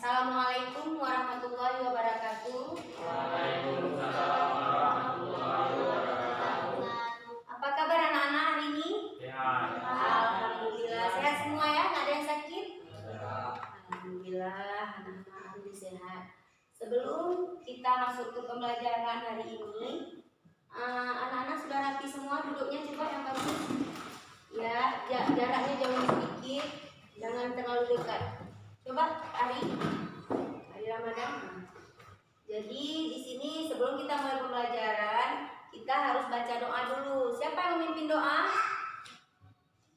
Assalamualaikum warahmatullahi wabarakatuh. Waalaikumsalam warahmatullahi wabarakatuh. Apa kabar anak-anak hari ini? Sehat. Alhamdulillah sehat semua ya, nggak ada yang sakit? Sehat. Alhamdulillah anak-anak hari sehat. Sebelum kita masuk ke pembelajaran hari ini, anak-anak sudah rapi semua duduknya, coba yang bagus. Ya, jaraknya jauh sedikit, jangan terlalu dekat. Coba hari Ramadan. Jadi di sini sebelum kita mulai pembelajaran, kita harus baca doa dulu. Siapa yang memimpin doa?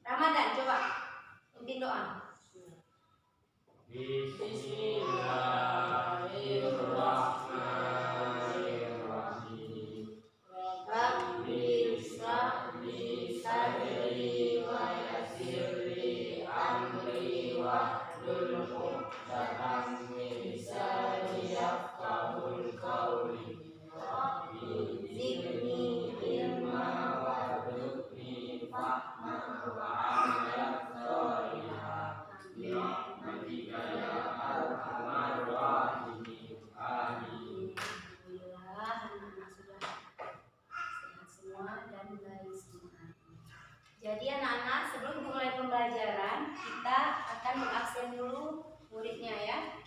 Ramadan, coba memimpin doa. Bismillahirrahmanirrahim. Rabbi ishrah li sadri wa yassir li amri wahlul 'uqdatam min lisani yafqahul qawli. Rabbi zidni ilma warzuqni fahma wa 'amalan sholihan. Birahmatika ya arhamar rahimin. Amin. Alhamdulillah anak-anak sudah sehat semua dan baik semua. Jadi anak-anak sebelum mulai pembelajaran kita akan mengabsen dulu muridnya ya.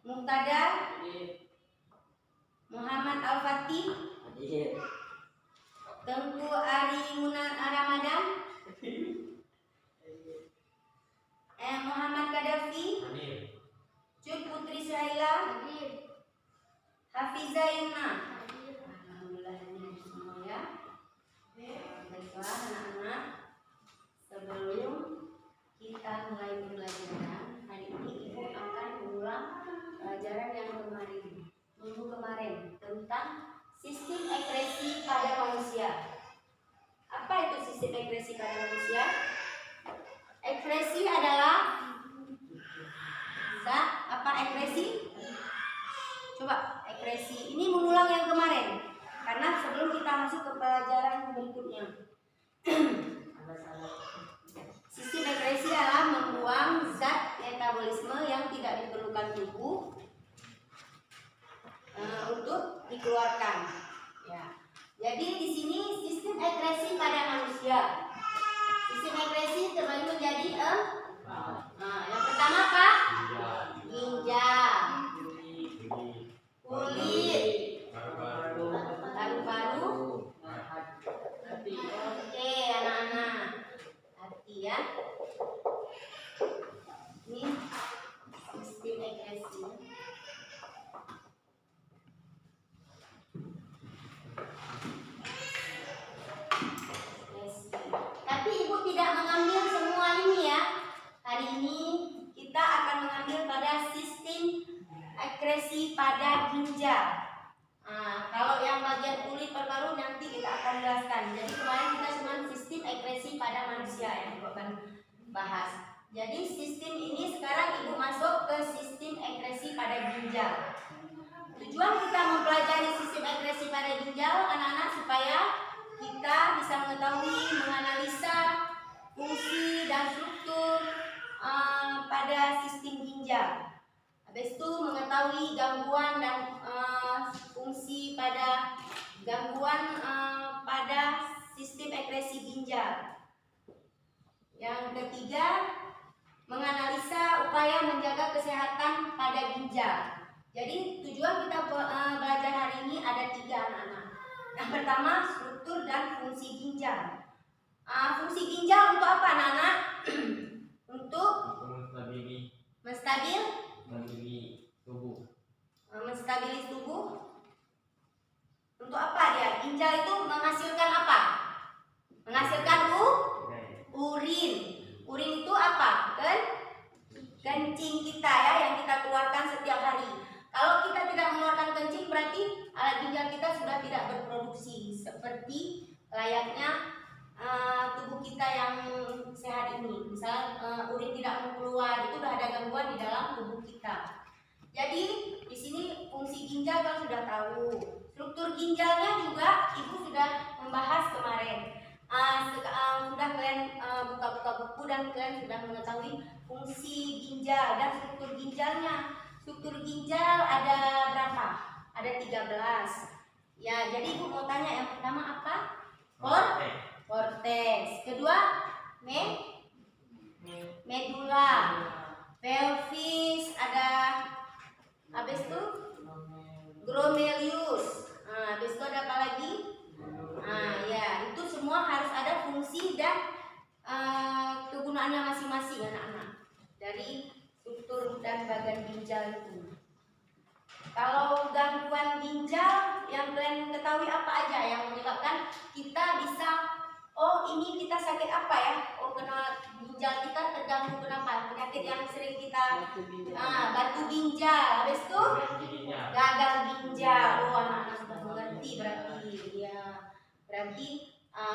Muqtada Muhammad Al-Fatih, Tengku Ari Munan Ramadan, Muhammad Kadafi, Cut Putri Syaila, Hafizah Yuna. Alhamdulillah ini semua ya. Baiklah anak-anak, sebelum kita mulai pembelajaran hari ini, Ibu akan mengulang pelajaran yang minggu kemarin tentang sistem ekspresi pada manusia. Apa itu sistem ekspresi pada manusia? Ekspresi adalah zat apa ekspresi? Coba ekspresi. Ini mengulang yang kemarin karena sebelum kita masuk ke pelajaran berikutnya. Sistem ekspresi adalah membuang zat metabolisme yang tidak diperlukan tubuh untuk dikeluarkan. Ya. Jadi di sini sistem ekspresi pada manusia. Sistem ekspresi terbagi menjadi yang pertama apa? Ginjal, kulit, paru-paru. Oke anak-anak, hati ya. Ini sistem ekspresi. Tapi ibu tidak mengambil semua ini ya. Hari ini kita akan mengambil pada sistem ekspresi pada ginjal. Kalau yang bagian kulit paru-paru nanti kita akan jelaskan. Jadi kemarin kita cuma sistem ekspresi pada manusia yang ibu akan bahas. Jadi sistem ini sekarang ibu masuk ke sistem ekspresi pada ginjal. Tujuan kita mempelajari sistem ekspresi pada ginjal anak-anak supaya kita bisa mengetahui, menganalisa fungsi dan struktur pada sistem ginjal. Habis itu mengetahui gangguan dan fungsi pada gangguan pada sistem ekspresi ginjal. Yang ketiga, menganalisa upaya menjaga kesehatan pada ginjal. Jadi tujuan kita belajar hari ini ada 3 anak-anak. Yang pertama, struktur dan fungsi ginjal. Fungsi ginjal untuk apa anak-anak? Untuk menstabilis tubuh. Untuk apa dia? Ginjal itu menghasilkan apa? Menghasilkan urin. Urin itu apa? Kencing kita ya, yang kita keluarkan setiap hari. Kalau kita tidak mengeluarkan kencing berarti alat ginjal kita sudah tidak berproduksi seperti layaknya tubuh kita yang sehat ini. Misal urin tidak mau keluar, itu sudah ada gangguan di dalam tubuh kita. Jadi di sini fungsi ginjal kan sudah tahu. Struktur ginjalnya juga ibu sudah membahas kemarin. sudah kalian buka-buka buku dan kalian sudah mengetahui fungsi ginjal dan struktur ginjalnya. Struktur ginjal ada berapa? Ada 13. Ya, jadi Ibu mau tanya yang pertama apa? Cortex. Kedua, medula. Pelvis, ada habis itu glomerulus. Habis itu ada apa lagi? Ya, itu semua harus ada fungsi dan kegunaannya masing-masing anak-anak dari struktur dan bagian ginjal itu. Kalau gangguan ginjal yang kalian ketahui apa aja yang menyebabkan kita bisa, oh ini kita sakit apa ya? Oh kena ginjal kita terganggu, kenapa? Penyakit yang sering kita batu ginjal. Habis itu gagal ginjal. Oh anak-anak sudah mengerti berarti ya. Berarti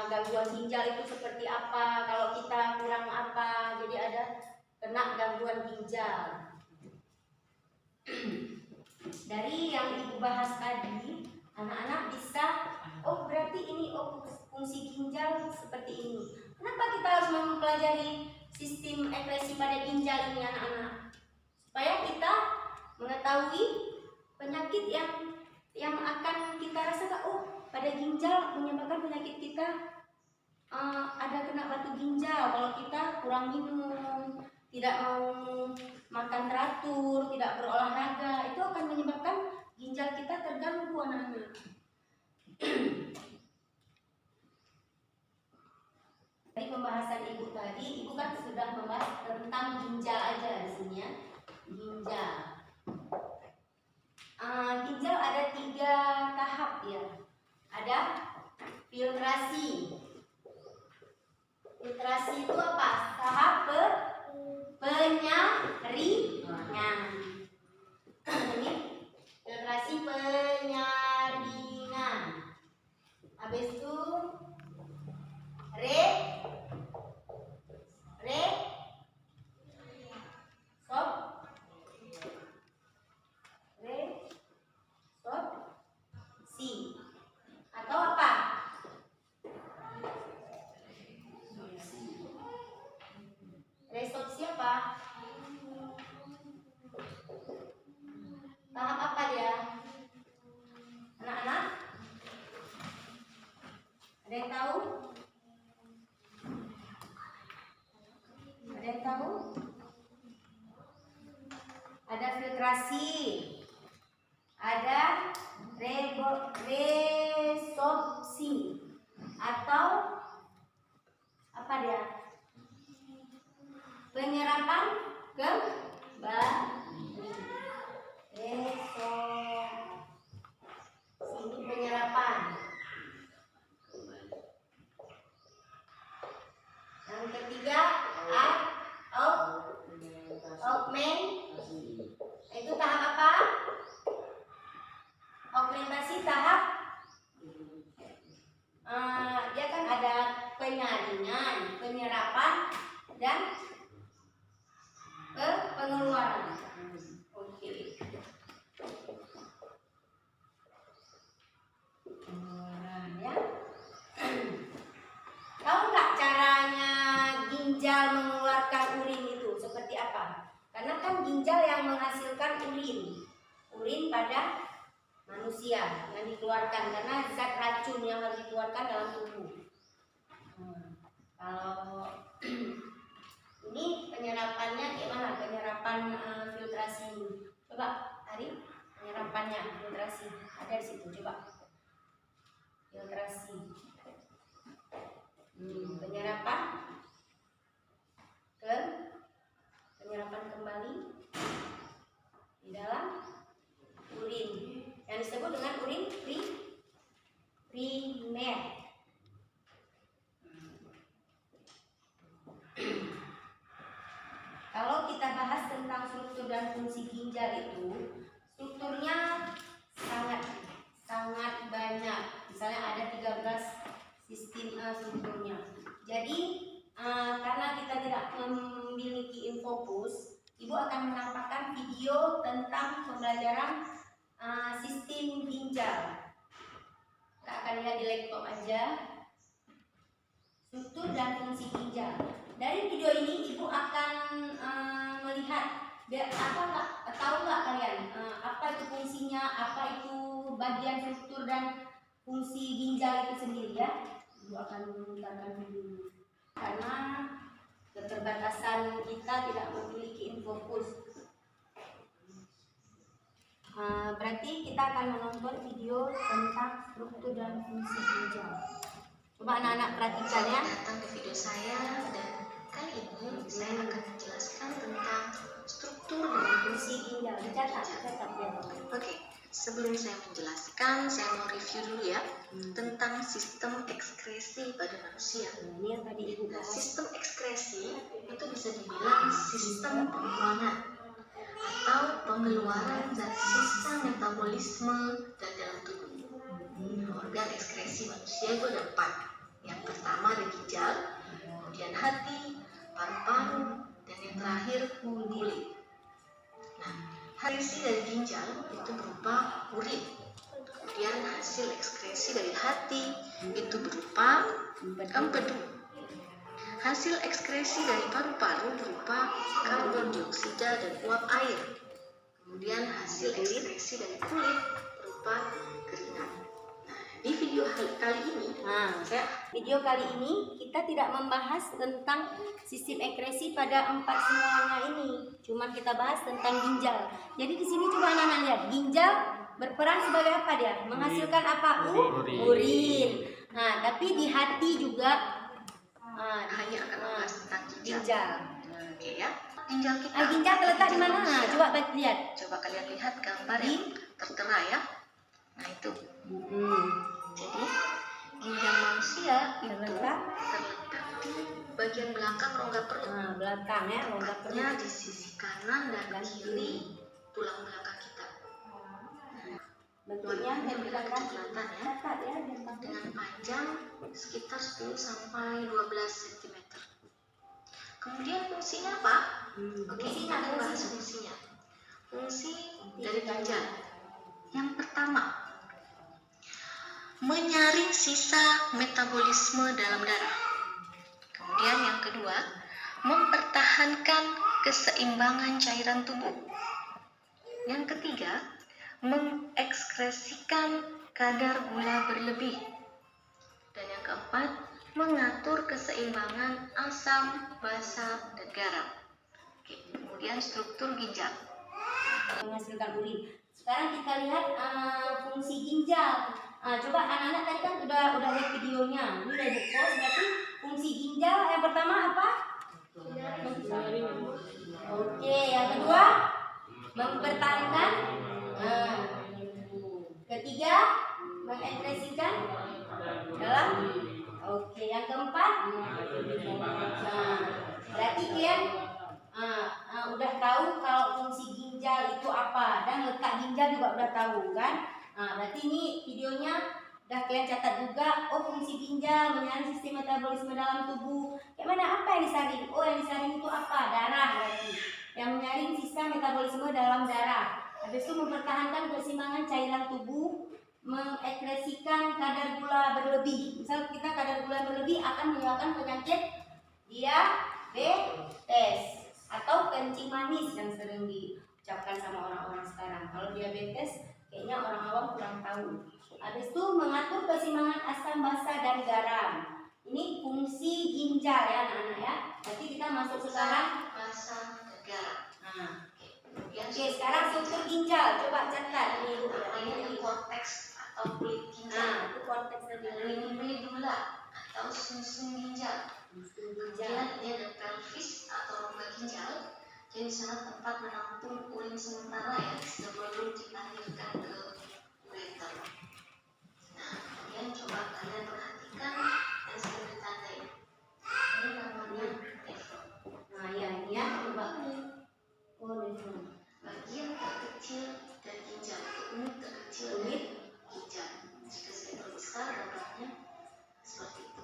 gangguan ginjal itu seperti apa? Kalau kita kurang apa? Jadi ada kena gangguan ginjal. Dari yang Ibu bahas tadi, anak-anak bisa, oh berarti ini fungsi ginjal seperti ini. Kenapa kita harus mempelajari sistem ekskresi pada ginjal ini anak-anak? Supaya kita mengetahui penyakit yang akan kita rasakan. Oh pada ginjal menyebabkan penyakit kita ada kena batu ginjal kalau kita kurang minum, tidak mau makan teratur, tidak berolahraga, itu akan menyebabkan ginjal kita terganggu anak-anak. Dari pembahasan Ibu tadi, Ibu kan sudah membahas tentang ginjal aja di sini ya. Ginjal. Ginjal ada 3 tahap ya. Ada filtrasi. Filtrasi itu apa? Tahap penyaringan. Ini filtrasi penyaringan. Habis itu resorpsi atau apa? Resorpsi apa? Tahap apa dia? Anak-anak? Ada yang tahu? Ada yang tahu? Ada filtrasi, ada resorpsi, atau apa dia? Penyerapan kembali. Resorpsi ini penyerapan. Yang ketiga, augmentasi. Itu tahap apa? Augmentasi tahap dia kan ada penyaringan, penyerapan, dan pengeluaran. Oke. Pengeluaran ya. Tahu nggak caranya ginjal mengeluarkan urin itu seperti apa? Karena kan ginjal yang menghasilkan urin pada manusia yang dikeluarkan karena zat racun yang harus dikeluarkan dalam tubuh. Kalau ini penyerapannya gimana? Penyerapan filtrasi ini. Coba Ari, penyerapannya filtrasi ada di situ. Coba filtrasi. Penyerapan kembali di dalam urin yang disebut dengan urin primer. Kalau kita bahas tentang struktur dan fungsi ginjal itu, strukturnya sangat banyak. Misalnya ada 13 sistem strukturnya. Jadi karena kita tidak memiliki infokus, Ibu akan menampakkan video tentang pembelajaran sistem ginjal. Kita akan lihat di laptop aja. struktur dan fungsi ginjal. Dari video ini ibu akan melihat tahu nggak kalian apa itu fungsinya, apa itu bagian struktur dan fungsi ginjal itu sendiri ya. Ibu akan menggunakan dulu karena keterbatasan kita tidak memiliki infokus. Berarti kita akan menonton video tentang struktur dan fungsi ginjal. Coba anak-anak perhatikan ya. Datang ke video saya dan kali ini saya akan menjelaskan tentang struktur dan Fungsi ginjal, dicatat ya. Oke, sebelum saya menjelaskan, saya mau review dulu ya tentang sistem ekskresi pada manusia. Ini yang tadi ibu Nah, bahas. sistem ekskresi itu bisa dibilang sistem pembuangan atau pengeluaran zat sisa metabolisme dan dalam tubuh. Organ ekskresi manusia itu ada 4. Yang pertama ada ginjal, kemudian hati, paru-paru, dan yang terakhir kulit. Nah, hasil dari ginjal itu berupa urin. Kemudian hasil ekskresi dari hati itu berupa empedu. Hasil ekskresi dari paru-paru berupa karbon dioksida dan uap air. Kemudian hasil ekskresi dari kulit berupa keringat. Di video kali ini, Video kali ini kita tidak membahas tentang sistem ekskresi pada 4 semuanya ini. Cuman kita bahas tentang ginjal. Jadi di sini coba anak-anak lihat, ginjal berperan sebagai apa dia? Menghasilkan apa? Urin. Nah, tapi di hati juga hanya akan membahas tentang ginjal. ginjal. Oke ya, ginjal kita. Ginjal terletak di mana? manusia. Coba lihat. Coba kalian lihat gambar yang tertera ya. Nah itu. Jadi ginjal manusia itu Terletak di bagian belakang rongga perut. belakang ya, rongga Tepatnya perut. di sisi kanan dan kiri tulang belakang kita. Bentuknya kelihatan Kelihatan ya. catat ya, Dengan panjang sekitar 10 sampai 12 cm. Kemudian fungsinya apa? Oke, kita akan bahas fungsinya. Fungsi dari ginjal. Yang pertama, menyaring sisa metabolisme dalam darah. Kemudian yang kedua, mempertahankan keseimbangan cairan tubuh. Yang ketiga, mengekskresikan kadar gula berlebih. Dan yang keempat, mengatur keseimbangan asam, basa, dan garam. Oke, kemudian struktur ginjal. Menghasilkan urin. Sekarang kita lihat fungsi ginjal. Coba anak-anak tadi kan udah lihat videonya. Ini udah ibu post. Berarti fungsi ginjal yang pertama apa? Oke, yang kedua mempertahankan. Ketiga mengekspresikan dalam. Oke, yang keempat. Berarti kalian udah tahu kalau fungsi ginjal itu apa dan letak ginjal juga udah tahu kan? Berarti ini videonya udah kalian catat juga. Oh, fungsi ginjal menyaring sistem metabolisme dalam tubuh. Kayak mana? Apa yang disaring? Oh, yang disaring itu apa? Darah berarti. Yang menyaring sisa metabolisme dalam darah. Habis itu mempertahankan keseimbangan cairan tubuh, mengekspresikan kadar gula berlebih. Misal kita kadar gula berlebih akan menyebabkan penyakit diabetes atau kencing manis yang sering diucapkan sama orang-orang sekarang. Kalau diabetes kayaknya orang awam kurang tahu. Habis itu mengatur keseimbangan asam, basa, dan garam. Ini fungsi ginjal ya anak-anak ya. Berarti kita masuk sekarang Basa, dan garam. Oke, sekarang struktur ginjal. Coba catat ini Bu. Ini korteks atau kulit ginjal. Itu konteks tadi. Ini medula atau sumsum ginjal. Kemudian ini ada pelvis atau rongga ginjal. Jadi di sana tempat menampung urin sementara ya sebelum dilahirkan ke ureter. Nah, kemudian coba kalian perhatikan dan segera ditandai. Ini namanya nefron. Nah, ya ini ya. Coba. Oh, ini. Bagian terkecil dari ginjal, unit terkecil dari ginjal. Jika saya terbesar gambarnya seperti itu.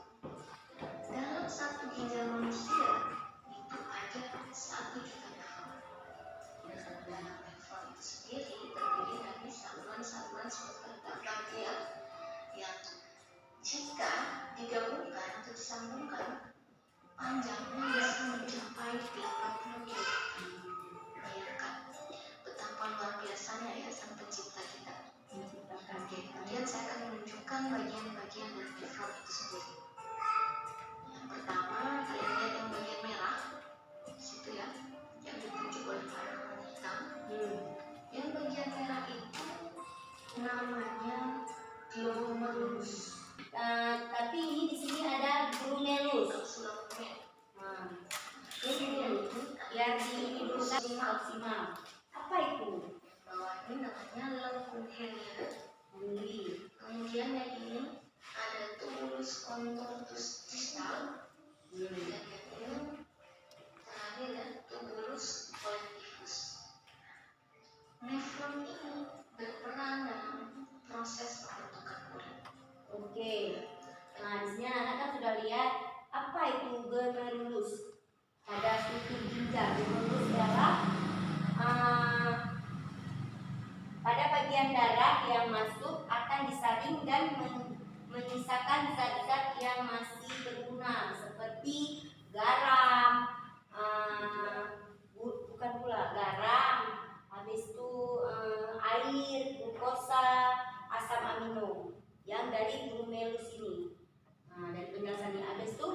Dalam satu ginjal manusia itu ada 1 juta nefron. Dan nefron itu sendiri terdiri dari saluran-saluran seperti bagian yang jika biar ini dulu maksimal. Apa itu? Bawah ini namanya lengkung Henry. Kemudian yang ini ada tubulus contortus distal. Dan yang ini terakhir ya, tubulus collectifus. Nefron ini berperan dalam proses pembentukan urin. Oke. Nah, di sini anak kan sudah lihat apa itu glomerulus pada struktur ginjal. Glomerulus adalah pada bagian darah yang masuk akan disaring dan menyisakan zat-zat yang masih berguna seperti garam, bukan pula garam, habis itu air, glukosa, asam amino yang dari glomerulus ini. Nah, dari penjelasannya habis itu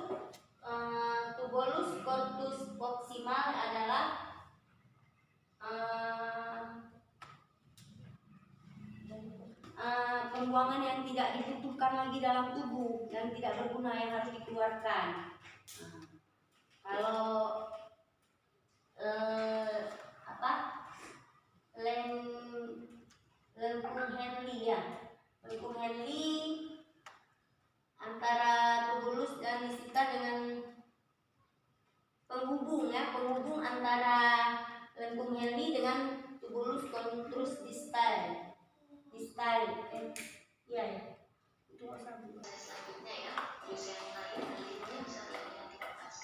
tubulus corpus proximal adalah pembuangan yang tidak dibutuhkan lagi dalam tubuh, yang tidak berguna, yang harus dikeluarkan. Kalau lengkung Henle ya, lengkung Henle antara tubulus dan disita dengan penghubung ya, penghubung antara lengkung Henle dengan tubulus contortus distal. Iya ya. Itu Selanjutnya ya, fungsi yang lain linknya bisa dilihat di atas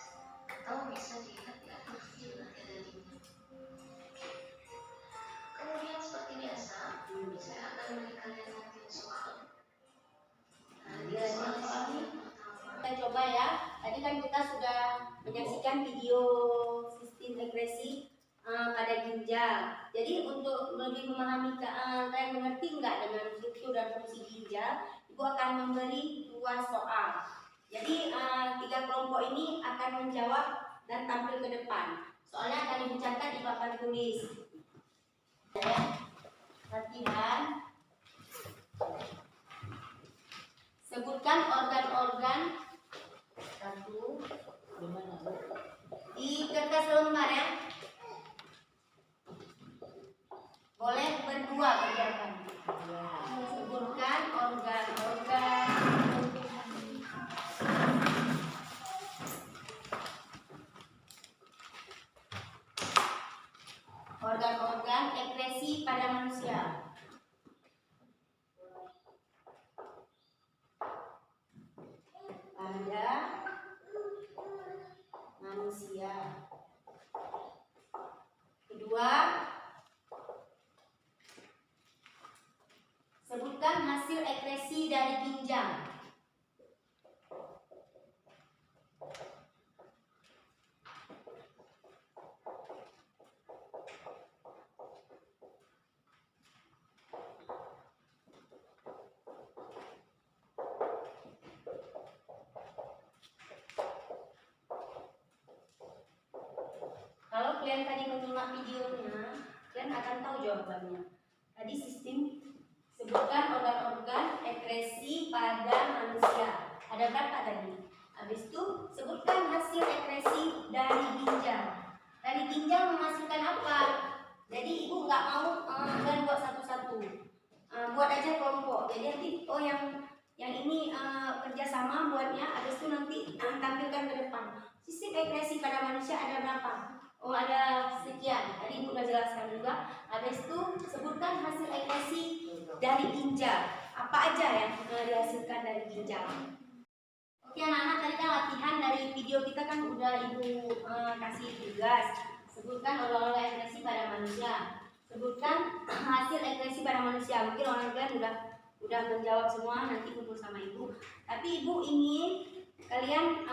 atau bisa dilihat di atas video nanti ada linknya. Kemudian seperti biasa, saya akan beri kalian nanti soal. Soal ini kita coba ya. Tadi kan kita sudah menyaksikan video sistem ekresi pada ginjal. Jadi untuk lebih memahami kalian mengerti enggak dengan struktur dan fungsi ginjal, Ibu akan memberi 2 soal. Jadi 3 kelompok ini akan menjawab dan tampil ke depan. Soalnya akan Ibu catat di papan tulis. Latihan. Sebutkan organ-organ di kertas lembar ya. Boleh berdua kerjakan. Sebutkan organ-organ ekresi pada manusia. Pada manusia. Kedua, sebutkan hasil ekresi dari ginjal. Kalau kalian tadi menyimak videonya, kalian akan tahu jawabannya. Tadi sistem sebutkan organ-organ ekresi pada manusia. Ada berapa tadi? Habis itu sebutkan hasil ekresi dari ginjal. Dari ginjal menghasilkan apa? Jadi ibu nggak mau kalian buat satu-satu. Buat aja kelompok. Jadi nanti yang ini kerjasama buatnya. Habis itu nanti tampilkan ke depan. Sistem ekresi pada manusia ada berapa? Oh ada sekian. Tadi ibu udah jelaskan juga. Habis itu sebutkan hasil ekresi dari ginjal. Apa aja yang dihasilkan dari ginjal? Oke anak-anak, tadi kan latihan dari video kita kan udah ibu kasih tugas. Sebutkan organ-organ ekresi pada manusia. Sebutkan hasil ekresi pada manusia. Mungkin orang-orang udah menjawab semua, nanti kumpul sama ibu. Tapi ibu ingin kalian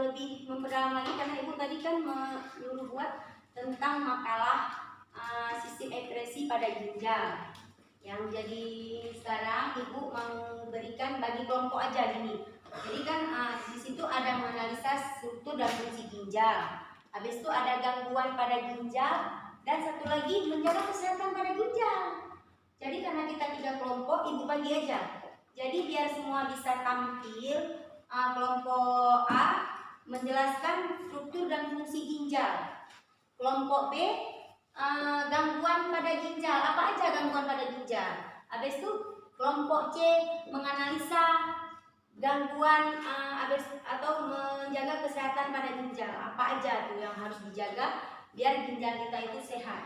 lebih memperdalam lagi karena ibu tadi kan menyuruh buat tentang makalah sistem ekresi pada ginjal. Yang jadi sekarang ibu mau berikan bagi kelompok aja gini. Jadi kan di situ ada menganalisa struktur dan fungsi ginjal. Habis itu ada gangguan pada ginjal dan satu lagi menjaga kesehatan pada ginjal. Jadi karena kita 3 kelompok, ibu bagi aja. Jadi biar semua bisa tampil. Kelompok A menjelaskan struktur dan fungsi ginjal. Kelompok B, gangguan pada ginjal. Apa aja gangguan pada ginjal? Habis itu kelompok C menganalisa gangguan atau menjaga kesehatan pada ginjal. Apa aja tuh yang harus dijaga biar ginjal kita itu sehat.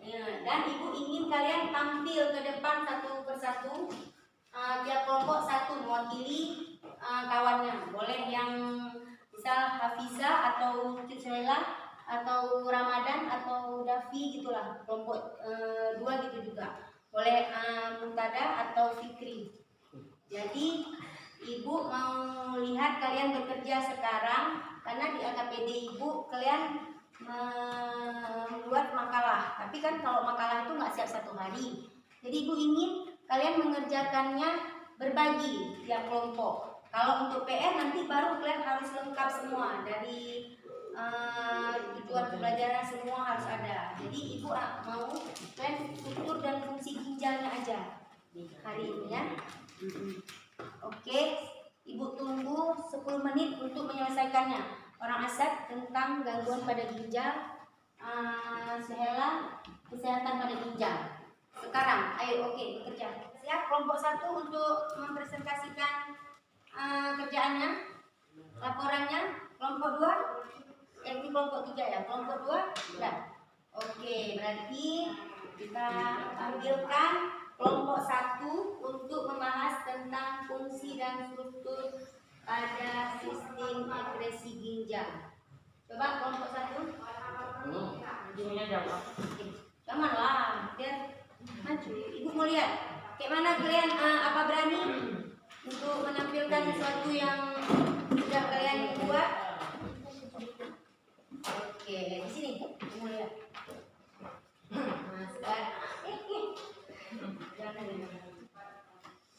Ya, dan ibu ingin kalian tampil ke depan satu persatu. Tiap kelompok satu mewakili kawannya. Boleh yang misal Hafiza atau Kisela atau Ramadan atau Davi gitulah. Kelompok 2 gitu juga. Boleh Muntada atau Fikri. Jadi ibu mau lihat kalian bekerja sekarang karena di AKPD ibu kalian membuat makalah. Tapi kan kalau makalah itu nggak siap satu hari. Jadi ibu ingin kalian mengerjakannya berbagi tiap kelompok. Kalau untuk PR nanti baru kalian harus lengkap semua dari tujuan pembelajaran semua harus ada. Jadi ibu mau kalian struktur dan fungsi ginjalnya aja hari ini ya. Oke, ibu tunggu 10 menit untuk menyelesaikannya. Orang Asad tentang gangguan pada ginjal, Sehela kesehatan pada ginjal. Sekarang, ayo oke bekerja. Siap kelompok 1 untuk mempresentasikan kerjaannya, laporannya. Kelompok 2, ini kelompok 3 ya. Kelompok 2, sudah. Oke, berarti kita tampilkan kelompok 1 untuk membahas tentang fungsi dan struktur pada sistem akresi ginjal. Coba kelompok 1. Ujungnya jawab. Jangan lah, biar maju. Ibu mau lihat kayak mana kalian apa berani untuk menampilkan sesuatu yang sudah kalian buat. Oke, di sini ibu mau lihat. Nah, sekarang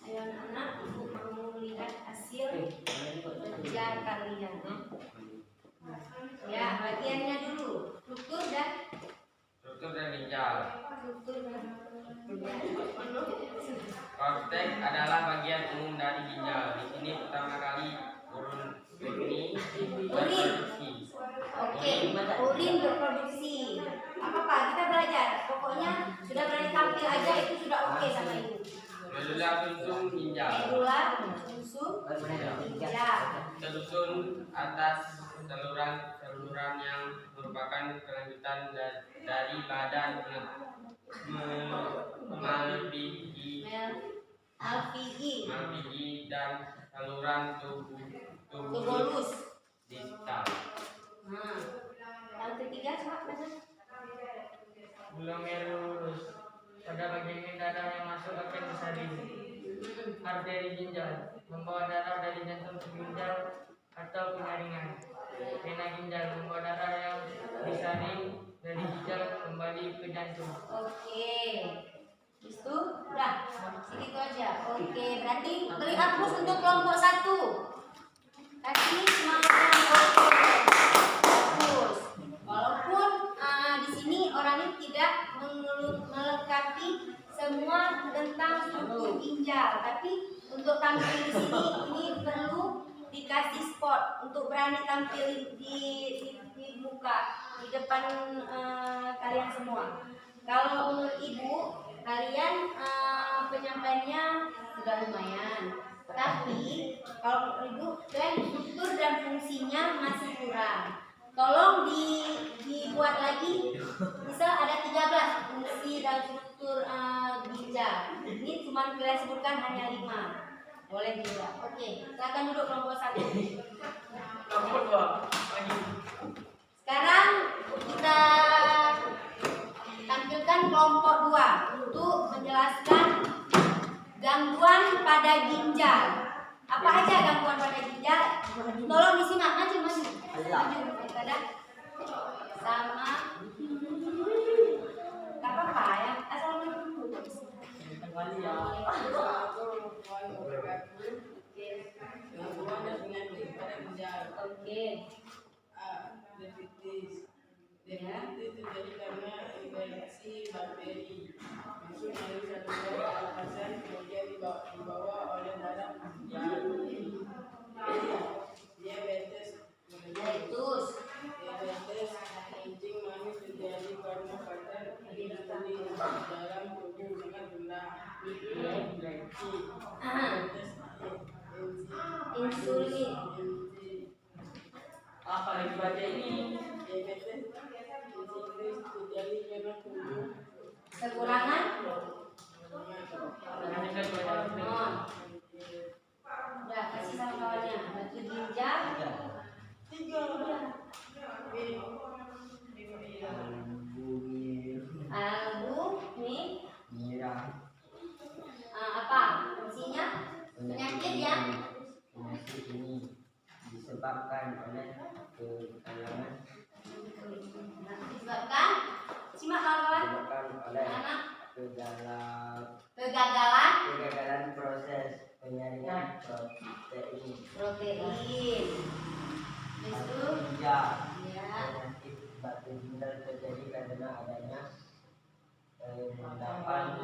ayo anak-anak, ibu mau lihat hasil kerja kalian. Ya, bagiannya dulu struktur dan ginjal. struktur dan Korteks adalah bagian umum dari ginjal. Di sini pertama kali urin berproduksi. Oke, urin berproduksi. Apa kita belajar? Pokoknya sudah berani tampil aja itu sudah oke sama ibu. Medula sumsum ginjal. Medula sumsum ginjal. Tersusun atas saluran yang merupakan kelanjutan dari badan malpighi dan saluran tubulus distal. Nah, yang ketiga coba baca. Glomerulus pada bagian darah yang masuk ke saring. Arteri ginjal membawa darah dari jantung ke ginjal atau penyaringan. Vena ginjal membawa darah yang disaring dari ginjal kembali ke jantung. Oke, itu udah segitu aja. Oke, berarti beri hapus untuk kelompok 1. Kasih semangat kelompok hapus. Walaupun di sini orangnya tidak melengkapi semua tentang struktur ginjal, tapi untuk tampil di sini ini perlu dikasih spot untuk berani tampil di muka di depan kalian semua. Kalau menurut ibu kalian penyampaiannya sudah lumayan, tapi kalau menurut ibu kalian struktur dan fungsinya masih kurang. Tolong dibuat lagi, misal ada 13 fungsi dan struktur ginjal. Ini cuma kalian sebutkan hanya 5. Boleh juga. Oke, silakan duduk kelompok 1. Kelompok 2. Sekarang kita tampilkan kelompok 2 untuk menjelaskan gangguan pada ginjal. Apa aja gangguan pada ginjal? Tolong disimak, maju. Ada sama. Gak apa-apa ya, asal dulu. Oke. Diabetes terjadi karena infeksi bakteri masuk melalui saluran pernapasan kemudian dibawa oleh darah ginjal. Diabetes kencing dibaca ini. Kekurangan? Hanya baca ini. Oh. Udah, kasih sama kawannya. Batu ginjal. Apa? Fungsinya? Penyakit ya? Penyakit ini disebabkan oleh kekalangan, Disebabkan? Simak kawan-kawan. disebabkan oleh Anak. kegagalan proses penyaringan protein. Protein. Itu. Ginjal. Ya. Penyakit batu ginjal terjadi karena adanya endapan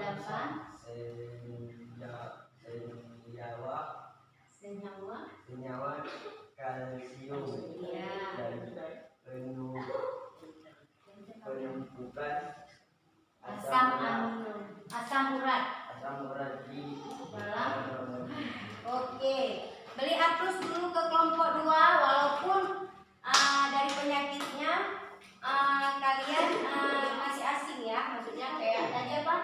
senyawa kalsium Ya. dan penumpukan Asam urat. di Dalam. Oke. Beli A+ dulu ke kelompok 2 walaupun dari penyakitnya kalian masih asing ya. Maksudnya kayak tadi apa?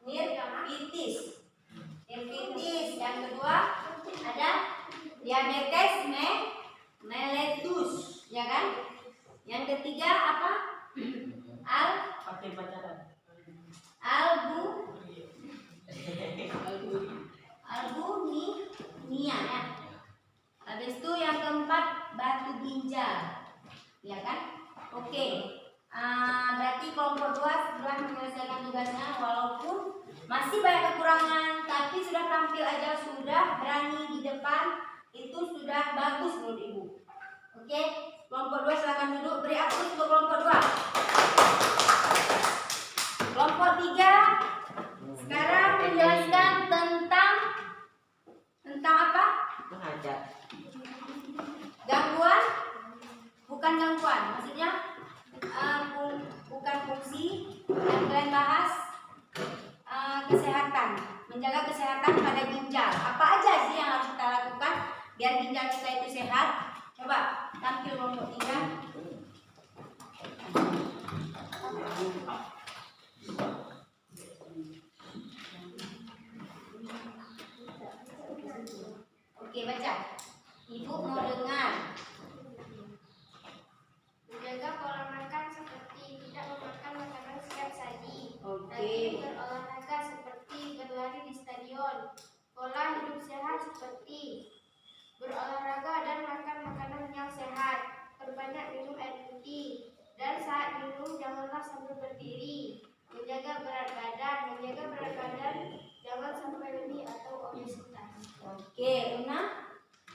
Nirvitis. Yang kedua ada diabetes mellitus, ya kan? Yang ketiga apa? Pakai pacaran. Albuminia ya. Habis itu yang keempat batu ginjal, ya kan? Oke. Berarti kelompok 2 sudah menyelesaikan tugasnya walaupun masih banyak kekurangan, tapi sudah tampil aja, sudah berani di depan, itu sudah bagus menurut Ibu. Oke, kelompok 2 silakan duduk, beri aplaus untuk kelompok 2. Kelompok 3 sekarang menjelaskan tentang apa? mengajar Gangguan? Bukan gangguan, maksudnya bukan fungsi yang kalian bahas. Kesehatan, menjaga kesehatan pada ginjal. Apa aja sih yang harus kita lakukan biar ginjal kita itu sehat? Coba tampil kelompok 3. Oke, baca. Ibu mau dengar. Menjaga pola makan seperti tidak memakan makanan siap saji. Oke. Rajin berolahraga seperti berlari di stadion. Pola hidup sehat seperti berolahraga dan makan makanan yang sehat. Perbanyak minum air putih. Dan saat minum janganlah sambil berdiri. Menjaga berat badan jangan sampai lebih atau obesitas. Oke, Una.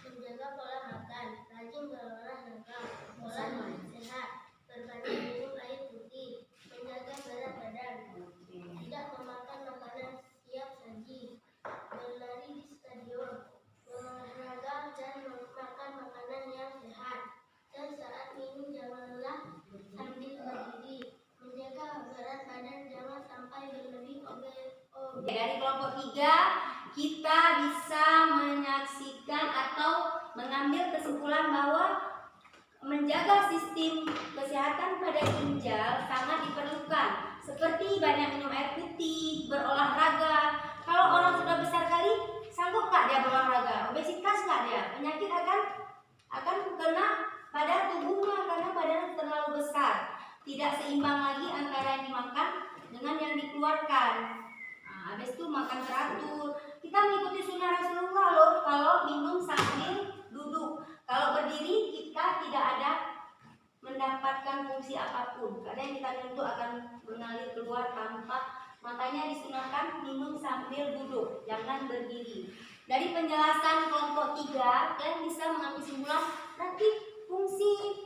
Menjaga pola makan, rajin berolahraga, pola hidup sehat, berbanyak minum air putih, menjaga berat badan, tidak memakan makanan siap saji, berlari di stadion, berolahraga dan makan makanan yang sehat, dan saat minum janganlah sambil berdiri, menjaga berat badan jangan sampai berlebih Dari kelompok 3 kita bisa menyaksikan atau mengambil kesimpulan bahwa menjaga sistem kesehatan pada ginjal sangat diperlukan, seperti banyak minum air putih, berolahraga. Kalau orang sudah besar kali, sanggup nggak dia berolahraga? Obesitas nggak dia? Penyakit akan kena pada tubuhnya karena badan terlalu besar. Tidak seimbang lagi antara yang dimakan dengan yang dikeluarkan. Habis itu makan teratur. Kita mengikuti sunnah Rasulullah loh. Kalau minum sambil duduk, kalau berdiri kita tidak ada mendapatkan fungsi apapun. Karena yang kita minum itu akan mengalir keluar tanpa. Makanya disunahkan minum sambil duduk, jangan berdiri. Dari penjelasan kelompok 3 kalian bisa mengambil kesimpulan nanti fungsi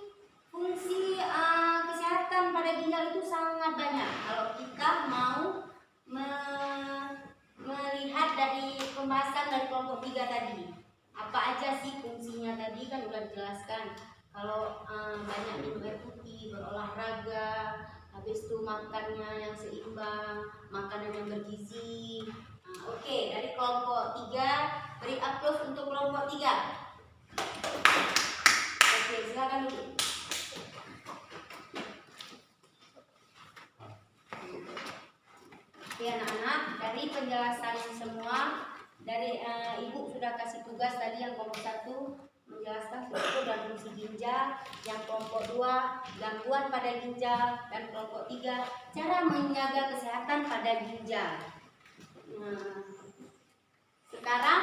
kesehatan pada ginjal itu sangat banyak. Kalau kita mau melihat dari pembahasan dari kelompok 3 tadi, apa aja sih fungsinya tadi kan udah dijelaskan. Kalau banyak minum air putih, berolahraga, habis itu makannya yang seimbang, makanan yang bergizi. Oke, dari kelompok 3 beri aplaus untuk kelompok 3. Oke, silakan dulu. Oke anak-anak, dari penjelasan semua, dari ibu sudah kasih tugas tadi yang kelompok 1 menjelaskan struktur dan fungsi ginjal, yang kelompok 2 gangguan pada ginjal, dan kelompok 3 cara menjaga kesehatan pada ginjal. Sekarang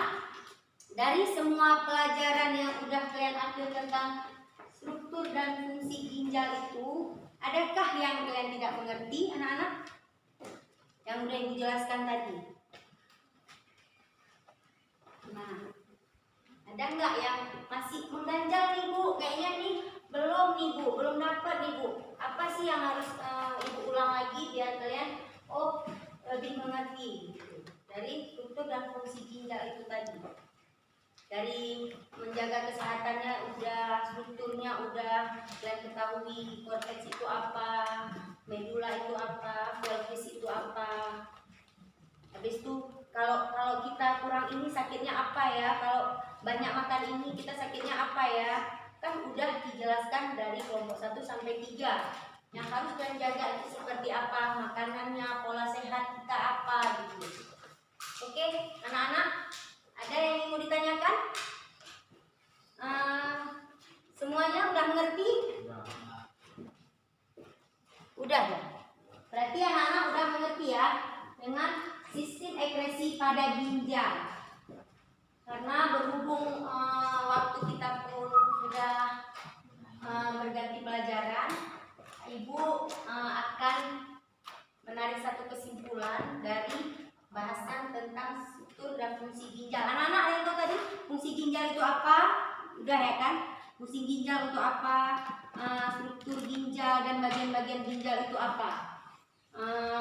dari semua pelajaran yang udah kalian ambil tentang struktur dan fungsi ginjal itu, adakah yang kalian tidak mengerti anak-anak? Yang udah ibu jelaskan tadi. Nah, ada nggak yang masih mengganjal nih Bu? Kayaknya nih belum nih Bu, belum dapat nih Bu. Apa sih yang harus ibu ulang lagi biar kalian lebih mengerti gitu. Dari struktur dan fungsi ginjal itu tadi. Dari menjaga kesehatannya udah, strukturnya udah, kalian ketahui korteks itu apa, medula itu apa, pelvis itu apa. Habis itu kalau kita kurang ini sakitnya apa ya, kalau banyak makan ini kita sakitnya apa ya, kan udah dijelaskan dari kelompok 1 sampai 3. Yang harus kalian jaga itu seperti apa, makanannya, pola sehat kita apa gitu. Oke anak-anak, ada yang mau ditanyakan? Semuanya udah mengerti? Udah ya? Berarti anak-anak udah mengerti ya dengan sistem ekresi pada ginjal. Karena berhubung waktu kita pun sudah berganti pelajaran, ibu akan menarik satu kesimpulan dari bahasan tentang struktur dan fungsi ginjal. Anak-anak ada yang tahu tadi fungsi ginjal itu apa? Udah ya kan? Fungsi ginjal itu apa? Struktur ginjal dan bagian-bagian ginjal itu apa?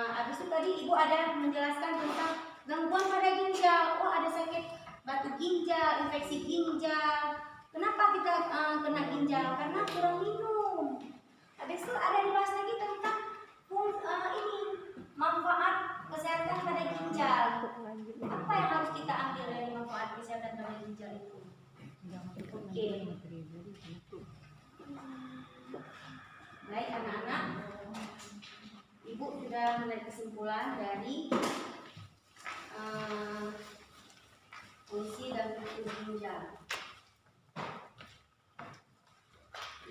Habis itu tadi ibu ada menjelaskan tentang gangguan pada ginjal. Oh, ada sakit batu ginjal, infeksi ginjal. Kenapa kita kena ginjal? Karena kurang minum. Habis itu ada dibahas lagi tentang ini manfaat kesehatan pada ginjal. Apa yang harus kita ambil dari manfaat kesehatan pada ginjal itu? Oke. Baik anak-anak, ibu sudah menarik kesimpulan dari fungsi dan struktur ginjal.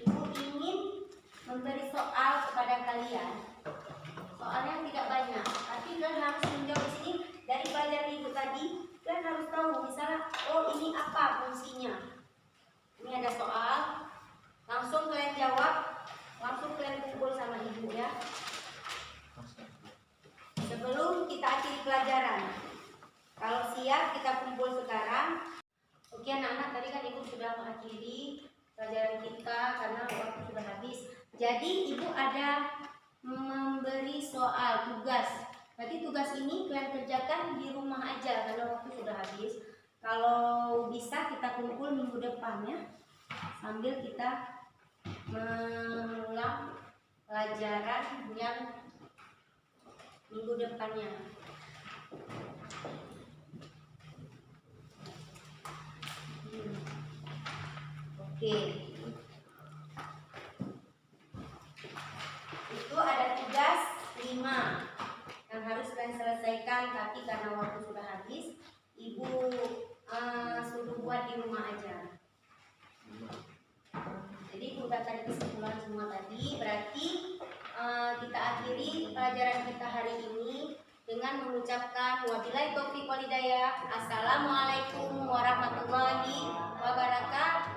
Ibu ingin memberi soal kepada kalian. Soalnya tidak banyak, tapi kalian harus menjawab di sini dari pelajaran ibu tadi. Kalian harus tahu, misalnya, oh ini apa fungsinya. Ini ada soal, langsung kalian jawab, langsung kalian kumpul sama ibu ya. Sebelum kita akhiri pelajaran, kalau siap kita kumpul sekarang. Oke anak-anak, tadi kan ibu sudah mengakhiri pelajaran kita karena waktu sudah habis. Jadi ibu ada memberi soal tugas. Berarti tugas ini kalian kerjakan di rumah aja karena waktu sudah habis. Kalau bisa kita kumpul minggu depan ya, sambil kita mengulang pelajaran yang minggu depannya. Oke. Itu ada tugas 5 yang harus kalian selesaikan, tapi karena waktu sudah habis, ibu suruh buat di rumah aja. Jadi udah tarik kesimpulan semua tadi. Berarti kita akhiri pelajaran kita hari ini dengan mengucapkan wabillahi taufiq wal hidayah. Assalamualaikum warahmatullahi wabarakatuh.